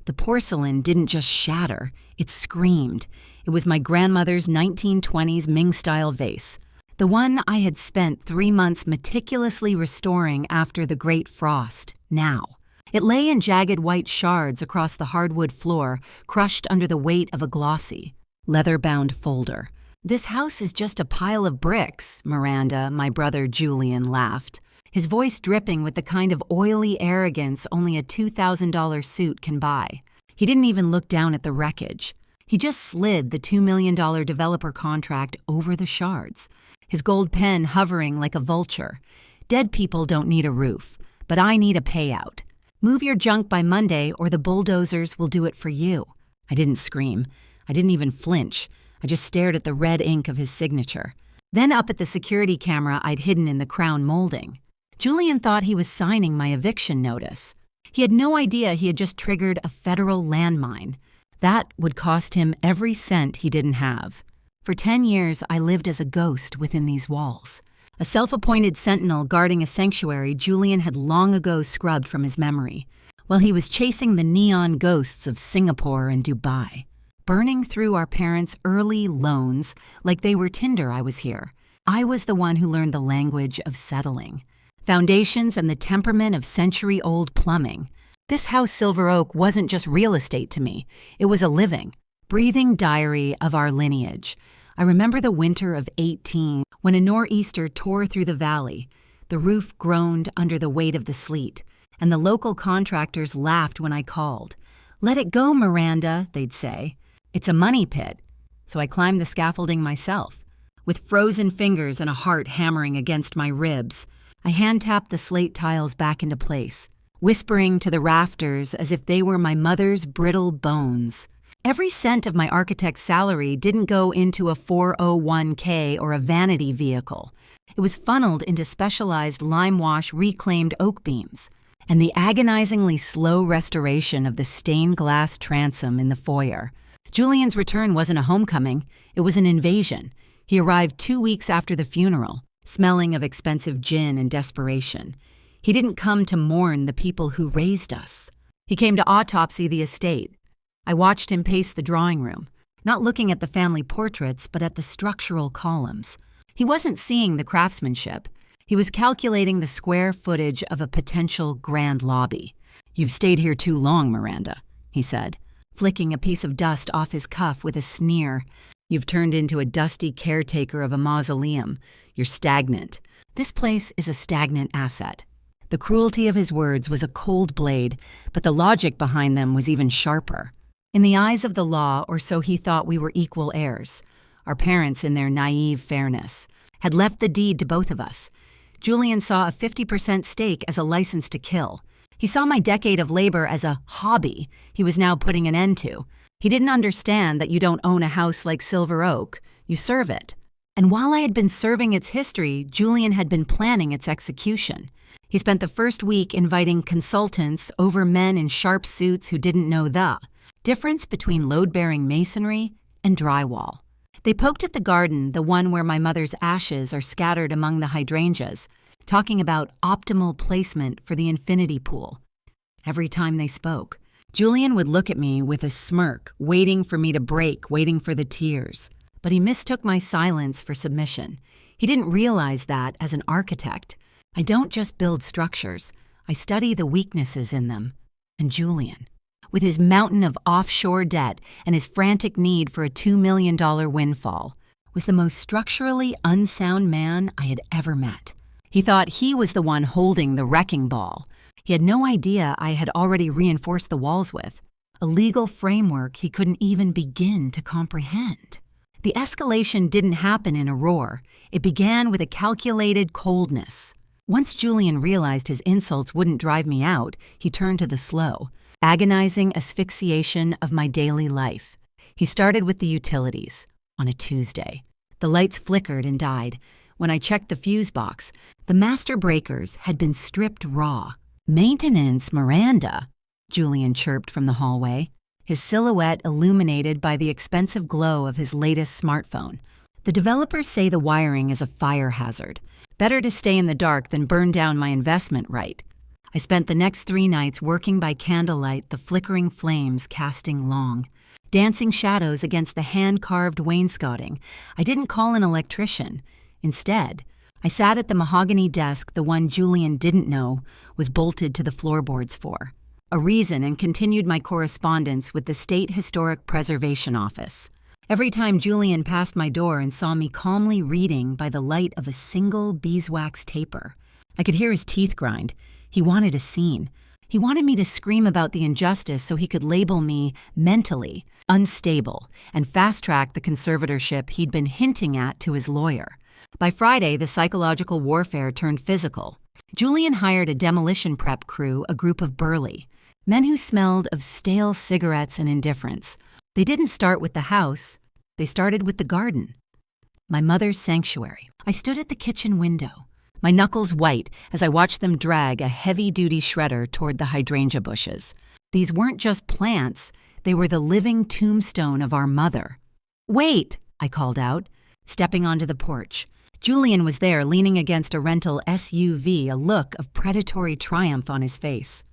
The porcelain didn't just shatter, it screamed. It was my grandmother's 1920s Ming-style vase, the one I had spent 3 months meticulously restoring after the Great Frost. Now, it lay in jagged white shards across the hardwood floor, crushed under the weight of a glossy, leather-bound folder. "This house is just a pile of bricks," Miranda, my brother Julian, laughed, his voice dripping with the kind of oily arrogance only a $2,000 suit can buy. He didn't even look down at the wreckage. He just slid the $2 million developer contract over the shards, his gold pen hovering like a vulture. "Dead people don't need a roof, but I need a payout. Move your junk by Monday or the bulldozers will do it for you." I didn't scream. I didn't even flinch. I just stared at the red ink of his signature. Then up at the security camera I'd hidden in the crown molding. Julian thought he was signing my eviction notice. He had no idea he had just triggered a federal landmine. That would cost him every cent he didn't have. For 10 years, I lived as a ghost within these walls. A self-appointed sentinel guarding a sanctuary Julian had long ago scrubbed from his memory, while he was chasing the neon ghosts of Singapore and Dubai. Burning through our parents' early loans like they were tinder I was here. I was the one who learned the language of settling, foundations and the temperament of century-old plumbing. This house Silver Oak wasn't just real estate to me. It was a living, breathing diary of our lineage. I remember the winter of 18 when a nor'easter tore through the valley. The roof groaned under the weight of the sleet, and the local contractors laughed when I called. "Let it go, Miranda," they'd say. "It's a money pit." So I climbed the scaffolding myself. With frozen fingers and a heart hammering against my ribs, I hand-tapped the slate tiles back into place, whispering to the rafters as if they were my mother's brittle bones. Every cent of my architect's salary didn't go into a 401k or a vanity vehicle. It was funneled into specialized lime-wash reclaimed oak beams and the agonizingly slow restoration of the stained glass transom in the foyer. Julian's return wasn't a homecoming, it was an invasion. He arrived 2 weeks after the funeral, smelling of expensive gin and desperation. He didn't come to mourn the people who raised us. He came to autopsy the estate. I watched him pace the drawing room, not looking at the family portraits, but at the structural columns. He wasn't seeing the craftsmanship. He was calculating the square footage of a potential grand lobby. "You've stayed here too long, Miranda," he said, flicking a piece of dust off his cuff with a sneer. "You've turned into a dusty caretaker of a mausoleum. You're stagnant. This place is a stagnant asset." The cruelty of his words was a cold blade, but the logic behind them was even sharper. In the eyes of the law, or so he thought, we were equal heirs. Our parents, in their naive fairness, had left the deed to both of us. Julian saw a 50% stake as a license to kill. He saw my decade of labor as a hobby he was now putting an end to. He didn't understand that you don't own a house like Silver Oak, you serve it. And while I had been serving its history, Julian had been planning its execution. He spent the first week inviting consultants over men in sharp suits who didn't know the difference between load-bearing masonry and drywall. They poked at the garden, the one where my mother's ashes are scattered among the hydrangeas, talking about optimal placement for the infinity pool. Every time they spoke, Julian would look at me with a smirk, waiting for me to break, waiting for the tears. But he mistook my silence for submission. He didn't realize that, as an architect, I don't just build structures, I study the weaknesses in them. And Julian, with his mountain of offshore debt and his frantic need for a $2 million windfall, was the most structurally unsound man I had ever met. He thought he was the one holding the wrecking ball. He had no idea I had already reinforced the walls with a legal framework he couldn't even begin to comprehend. The escalation didn't happen in a roar. It began with a calculated coldness. Once Julian realized his insults wouldn't drive me out, he turned to the slow, agonizing asphyxiation of my daily life. He started with the utilities on a Tuesday. The lights flickered and died. When I checked the fuse box, the master breakers had been stripped raw. "Maintenance, Miranda," Julian chirped from the hallway, his silhouette illuminated by the expensive glow of his latest smartphone. "The developers say the wiring is a fire hazard. Better to stay in the dark than burn down my investment right." I spent the next 3 nights working by candlelight, the flickering flames casting long, dancing shadows against the hand-carved wainscoting. I didn't call an electrician. Instead, I sat at the mahogany desk the one Julian didn't know was bolted to the floorboards for a reason, and continued my correspondence with the State Historic Preservation Office. Every time Julian passed my door and saw me calmly reading by the light of a single beeswax taper, I could hear his teeth grind. He wanted a scene. He wanted me to scream about the injustice so he could label me mentally unstable and fast-track the conservatorship he'd been hinting at to his lawyer. By Friday, the psychological warfare turned physical. Julian hired a demolition prep crew, a group of burly men who smelled of stale cigarettes and indifference. They didn't start with the house. They started with the garden. My mother's sanctuary. I stood at the kitchen window, my knuckles white as I watched them drag a heavy-duty shredder toward the hydrangea bushes. These weren't just plants. They were the living tombstone of our mother. "Wait!" I called out, stepping onto the porch. Julian was there, leaning against a rental SUV, a look of predatory triumph on his face.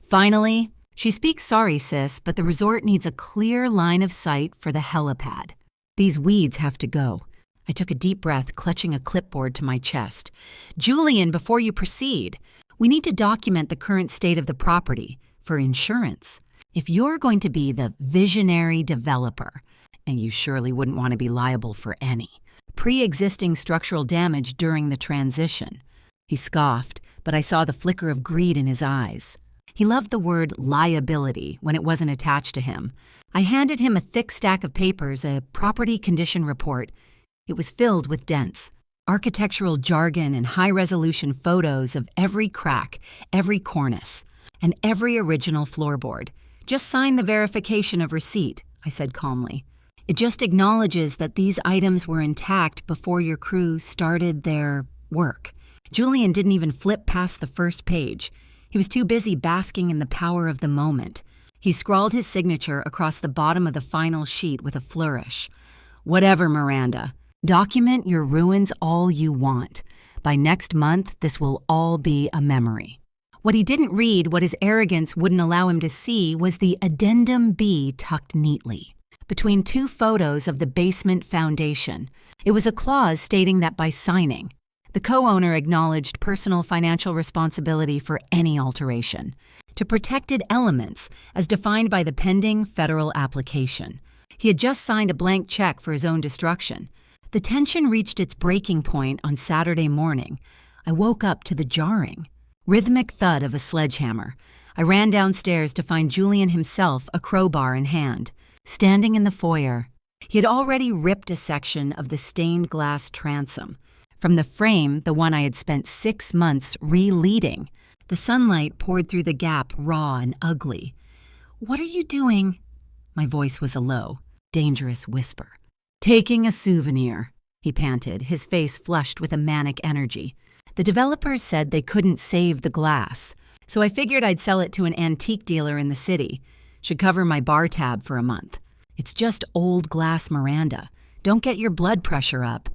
"Finally, she speaks sorry, sis, but the resort needs a clear line of sight for the helipad. These weeds have to go." I took a deep breath, clutching a clipboard to my chest. "Julian, before you proceed, we need to document the current state of the property for insurance. If you're going to be the visionary developer, and you surely wouldn't want to be liable for any pre-existing structural damage during the transition." He scoffed, but I saw the flicker of greed in his eyes. He loved the word liability when it wasn't attached to him. I handed him a thick stack of papers, a property condition report. It was filled with dense architectural jargon and high-resolution photos of every crack, every cornice, and every original floorboard. "Just sign the verification of receipt," I said calmly. "It just acknowledges that these items were intact before your crew started their work." Julian didn't even flip past the first page. He was too busy basking in the power of the moment. He scrawled his signature across the bottom of the final sheet with a flourish. "Whatever, Miranda. Document your ruins all you want. By next month, this will all be a memory." What he didn't read, what his arrogance wouldn't allow him to see, was the addendum B tucked neatly between 2 photos of the basement foundation. It was a clause stating that by signing, the co-owner acknowledged personal financial responsibility for any alteration to protected elements as defined by the pending federal application. He had just signed a blank check for his own destruction. The tension reached its breaking point on Saturday morning. I woke up to the jarring, rhythmic thud of a sledgehammer. I ran downstairs to find Julian himself, a crowbar in hand, standing in the foyer. He had already ripped a section of the stained glass transom. From the frame, the one I had spent 6 months re-leading, the sunlight poured through the gap raw and ugly. "What are you doing?" My voice was a low, dangerous whisper. "Taking a souvenir," he panted, his face flushed with a manic energy. "The developers said they couldn't save the glass, so I figured I'd sell it to an antique dealer in the city. Should cover my bar tab for a month. It's just old glass, Miranda. Don't get your blood pressure up."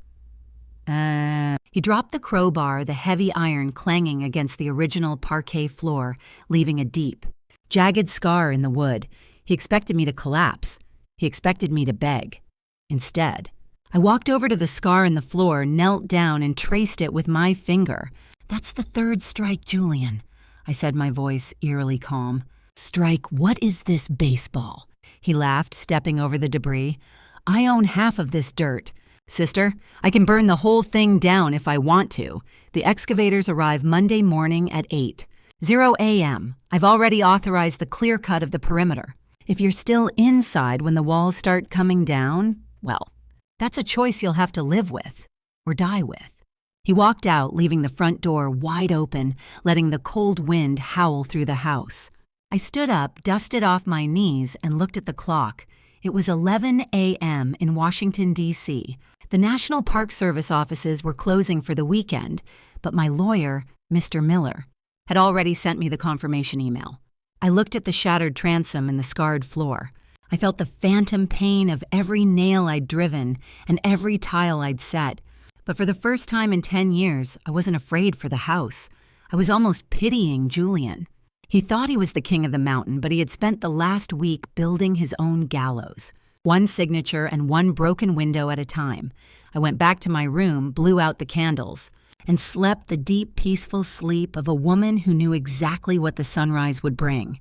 He dropped the crowbar, the heavy iron clanging against the original parquet floor, leaving a deep, jagged scar in the wood. He expected me to collapse. He expected me to beg. Instead, I walked over to the scar in the floor, knelt down, and traced it with my finger. "That's the 3rd strike, Julian," I said, my voice eerily calm. "Strike, what is this baseball?" He laughed, stepping over the debris. "I own half of this dirt. Sister, I can burn the whole thing down if I want to. The excavators arrive Monday morning at 8:00 a.m. I've already authorized the clear cut of the perimeter. If you're still inside when the walls start coming down, well, that's a choice you'll have to live with or die with." He walked out, leaving the front door wide open, letting the cold wind howl through the house. I stood up, dusted off my knees, and looked at the clock. It was 11 a.m. in Washington, D.C. The National Park Service offices were closing for the weekend, but my lawyer, Mr. Miller, had already sent me the confirmation email. I looked at the shattered transom and the scarred floor. I felt the phantom pain of every nail I'd driven and every tile I'd set. But for the first time in 10 years, I wasn't afraid for the house. I was almost pitying Julian. He thought he was the king of the mountain, but he had spent the last week building his own gallows. One signature and one broken window at a time. I went back to my room, blew out the candles, and slept the deep, peaceful sleep of a woman who knew exactly what the sunrise would bring.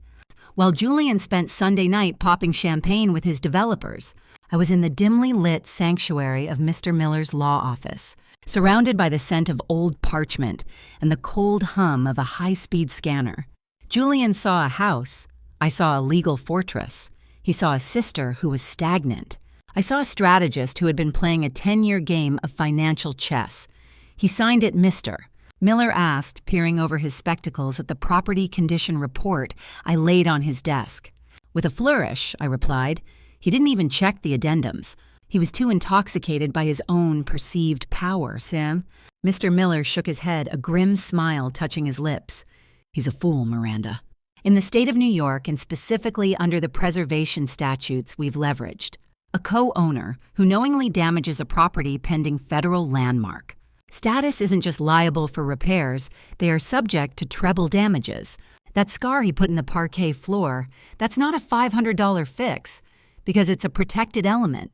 While Julian spent Sunday night popping champagne with his developers, I was in the dimly lit sanctuary of Mr. Miller's law office, surrounded by the scent of old parchment and the cold hum of a high-speed scanner. Julian saw a house. I saw a legal fortress. He saw a sister who was stagnant. I saw a strategist who had been playing a 10-year game of financial chess. He signed it Mr. Miller asked, peering over his spectacles at the property condition report I laid on his desk. With a flourish, I replied. He didn't even check the addendums. He was too intoxicated by his own perceived power, Sam. Mr. Miller shook his head, a grim smile touching his lips. He's a fool, Miranda. In the state of New York, and specifically under the preservation statutes we've leveraged, a co-owner who knowingly damages a property pending federal landmark. Status isn't just liable for repairs, they are subject to treble damages. That scar he put in the parquet floor, that's not a $500 fix, because it's a protected element.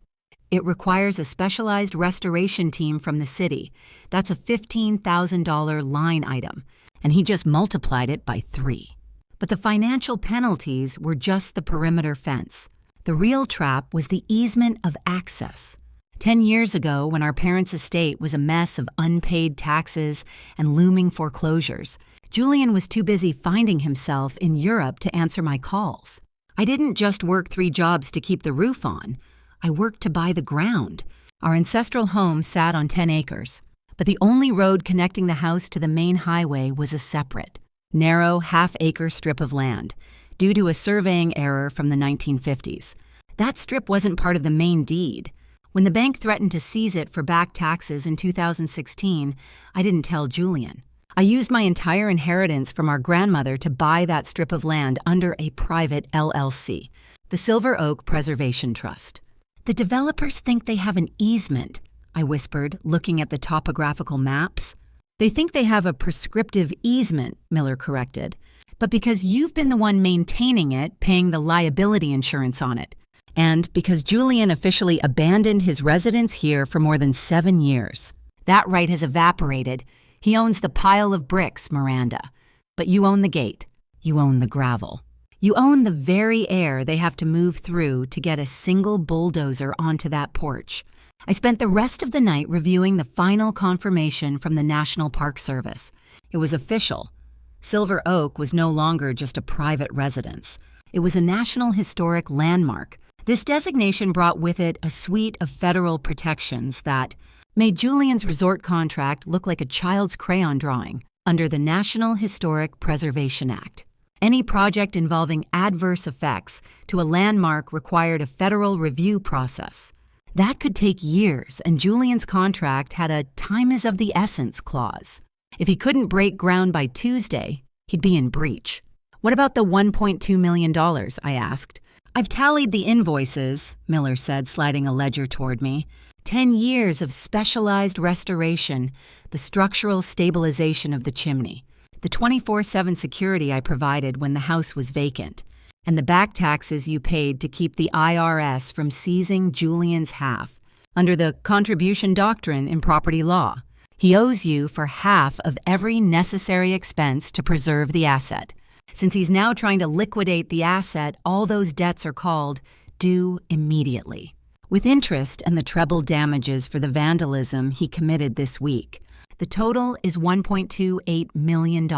It requires a specialized restoration team from the city. That's a $15,000 line item, and he just multiplied it by 3. But the financial penalties were just the perimeter fence. The real trap was the easement of access. 10 years ago, when our parents' estate was a mess of unpaid taxes and looming foreclosures, Julian was too busy finding himself in Europe to answer my calls. I didn't just work 3 jobs to keep the roof on. I worked to buy the ground. Our ancestral home sat on 10 acres, but the only road connecting the house to the main highway was a separate, narrow half-acre strip of land, due to a surveying error from the 1950s. That strip wasn't part of the main deed. When the bank threatened to seize it for back taxes in 2016, I didn't tell Julian. I used my entire inheritance from our grandmother to buy that strip of land under a private LLC, the Silver Oak Preservation Trust. The developers think they have an easement, I whispered, looking at the topographical maps. They think they have a prescriptive easement, Miller corrected, but because you've been the one maintaining it, paying the liability insurance on it, and because Julian officially abandoned his residence here for more than 7 years. That right has evaporated. He owns the pile of bricks, Miranda. But you own the gate. You own the gravel. You own the very air they have to move through to get a single bulldozer onto that porch. I spent the rest of the night reviewing the final confirmation from the National Park Service. It was official. Silver Oak was no longer just a private residence. It was a National Historic Landmark. This designation brought with it a suite of federal protections that made Julian's resort contract look like a child's crayon drawing under the National Historic Preservation Act. Any project involving adverse effects to a landmark required a federal review process. That could take years, and Julian's contract had a time is of the essence clause. If he couldn't break ground by Tuesday, he'd be in breach. What about the $1.2 million, I asked. I've tallied the invoices, Miller said, sliding a ledger toward me. 10 years of specialized restoration, the structural stabilization of the chimney, the 24/7 security I provided when the house was vacant, and the back taxes you paid to keep the IRS from seizing Julian's half, under the contribution doctrine in property law. He owes you for half of every necessary expense to preserve the asset. Since he's now trying to liquidate the asset, all those debts are called due immediately, with interest and the treble damages for the vandalism he committed this week. The total is $1.28 million.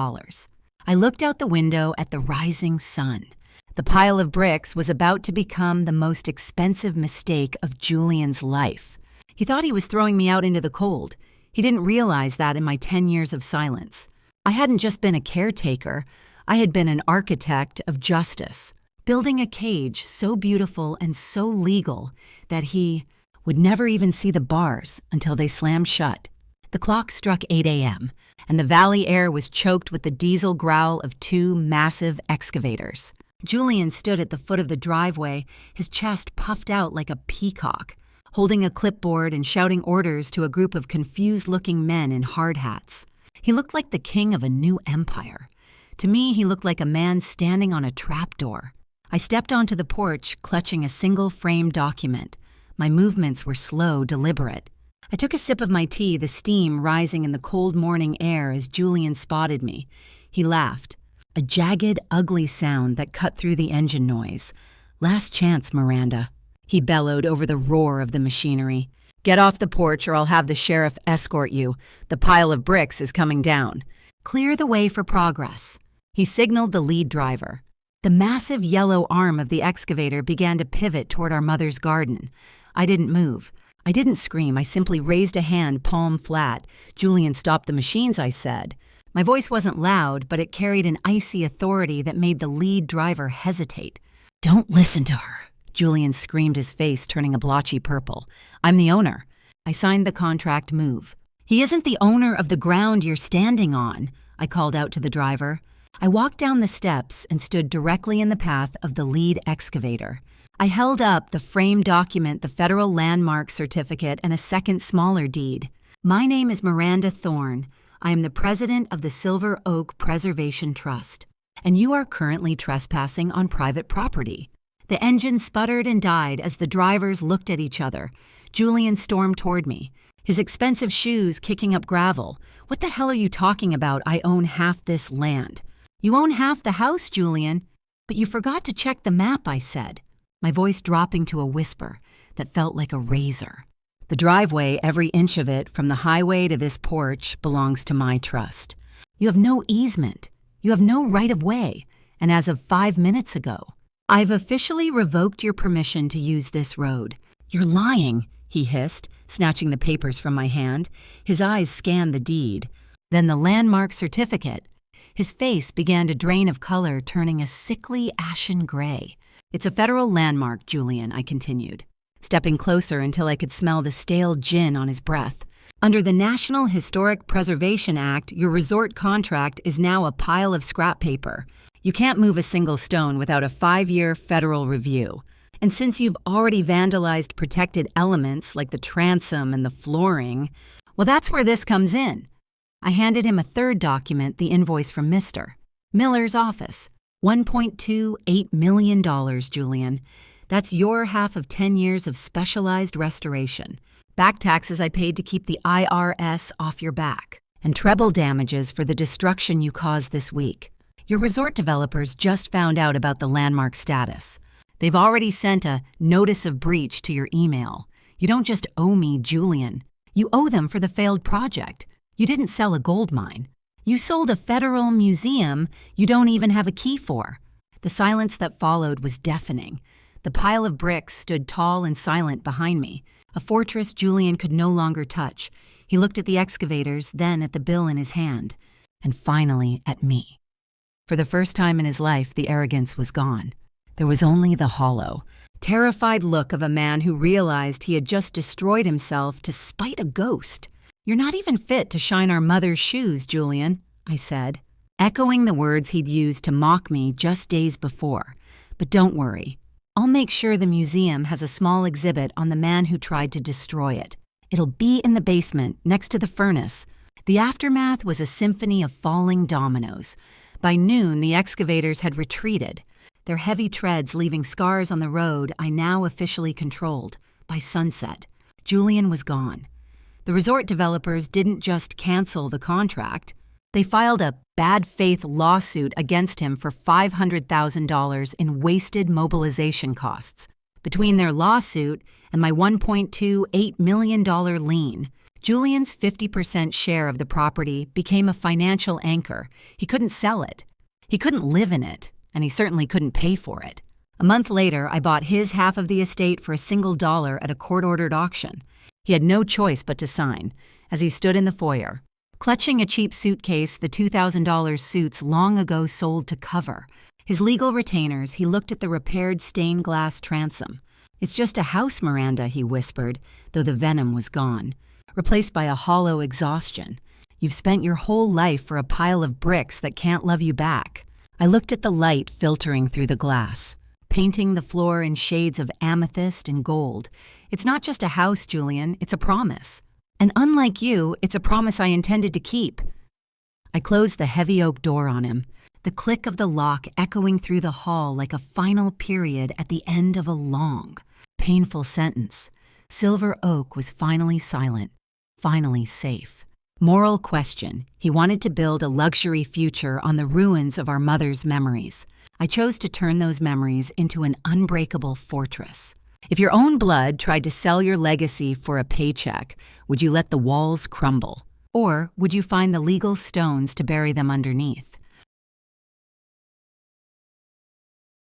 I looked out the window at the rising sun. The pile of bricks was about to become the most expensive mistake of Julian's life. He thought he was throwing me out into the cold. He didn't realize that in my 10 years of silence. I hadn't just been a caretaker. I had been an architect of justice, building a cage so beautiful and so legal that he would never even see the bars until they slammed shut. The clock struck 8 a.m., and the valley air was choked with the diesel growl of 2 massive excavators. Julian stood at the foot of the driveway, his chest puffed out like a peacock, holding a clipboard and shouting orders to a group of confused-looking men in hard hats. He looked like the king of a new empire. To me, he looked like a man standing on a trapdoor. I stepped onto the porch, clutching a single framed document. My movements were slow, deliberate. I took a sip of my tea, the steam rising in the cold morning air as Julian spotted me. He laughed, a jagged, ugly sound that cut through the engine noise. "Last chance, Miranda," he bellowed over the roar of the machinery. "Get off the porch or I'll have the sheriff escort you. The pile of bricks is coming down. Clear the way for progress." He signaled the lead driver. The massive yellow arm of the excavator began to pivot toward our mother's garden. I didn't move. I didn't scream. I simply raised a hand, palm flat. "Julian, stop the machines," I said. My voice wasn't loud, but it carried an icy authority that made the lead driver hesitate. "Don't listen to her," Julian screamed, his face turning a blotchy purple. "I'm the owner." I signed the contract. Move. "He isn't the owner of the ground you're standing on," I called out to the driver. I walked down the steps and stood directly in the path of the lead excavator. I held up the framed document, the federal landmark certificate, and a second smaller deed. "My name is Miranda Thorne. I am the president of the Silver Oak Preservation Trust, and you are currently trespassing on private property." The engine sputtered and died as the drivers looked at each other. Julian stormed toward me, his expensive shoes kicking up gravel. "What the hell are you talking about? I own half this land." "You own half the house, Julian." "But you forgot to check the map," I said, my voice dropping to a whisper that felt like a razor. "The driveway, every inch of it, from the highway to this porch, belongs to my trust. You have no easement. You have no right of way. And as of 5 minutes ago, I've officially revoked your permission to use this road." "You're lying," he hissed, snatching the papers from my hand. His eyes scanned the deed, then the landmark certificate. His face began to drain of color, turning a sickly ashen gray. "It's a federal landmark, Julian," I continued, stepping closer until I could smell the stale gin on his breath. "Under the National Historic Preservation Act, your resort contract is now a pile of scrap paper. You can't move a single stone without a 5-year federal review. And since you've already vandalized protected elements like the transom and the flooring, well, that's where this comes in." I handed him a third document, the invoice from Mr. Miller's office. $1.28 million, Julian. That's your half of 10 years of specialized restoration. Back taxes I paid to keep the IRS off your back. And treble damages for the destruction you caused this week. Your resort developers just found out about the landmark status. They've already sent a notice of breach to your email. You don't just owe me, Julian. You owe them for the failed project. You didn't sell a gold mine. You sold a federal museum you don't even have a key for. The silence that followed was deafening. The pile of bricks stood tall and silent behind me, a fortress Julian could no longer touch. He looked at the excavators, then at the bill in his hand, and finally at me. For the first time in his life, the arrogance was gone. There was only the hollow, terrified look of a man who realized he had just destroyed himself to spite a ghost. "You're not even fit to shine our mother's shoes, Julian," I said, echoing the words he'd used to mock me just days before. "But don't worry. I'll make sure the museum has a small exhibit on the man who tried to destroy it. It'll be in the basement, next to the furnace." The aftermath was a symphony of falling dominoes. By noon, the excavators had retreated, their heavy treads leaving scars on the road I now officially controlled. By sunset, Julian was gone. The resort developers didn't just cancel the contract. They filed a bad faith lawsuit against him for $500,000 in wasted mobilization costs. Between their lawsuit and my $1.28 million lien, Julian's 50% share of the property became a financial anchor. He couldn't sell it. He couldn't live in it, and he certainly couldn't pay for it. A month later, I bought his half of the estate for a single dollar at a court-ordered auction. He had no choice but to sign, as he stood in the foyer, clutching a cheap suitcase the $2,000 suits long ago sold to cover. His legal retainers, he looked at the repaired stained glass transom. "It's just a house, Miranda," he whispered, though the venom was gone, replaced by a hollow exhaustion. "You've spent your whole life for a pile of bricks that can't love you back." I looked at the light filtering through the glass, painting the floor in shades of amethyst and gold. "It's not just a house, Julian, it's a promise. And unlike you, it's a promise I intended to keep." I closed the heavy oak door on him, the click of the lock echoing through the hall like a final period at the end of a long, painful sentence. Silver Oak was finally silent, finally safe. Moral question: he wanted to build a luxury future on the ruins of our mother's memories. I chose to turn those memories into an unbreakable fortress. If your own blood tried to sell your legacy for a paycheck, would you let the walls crumble? Or would you find the legal stones to bury them underneath?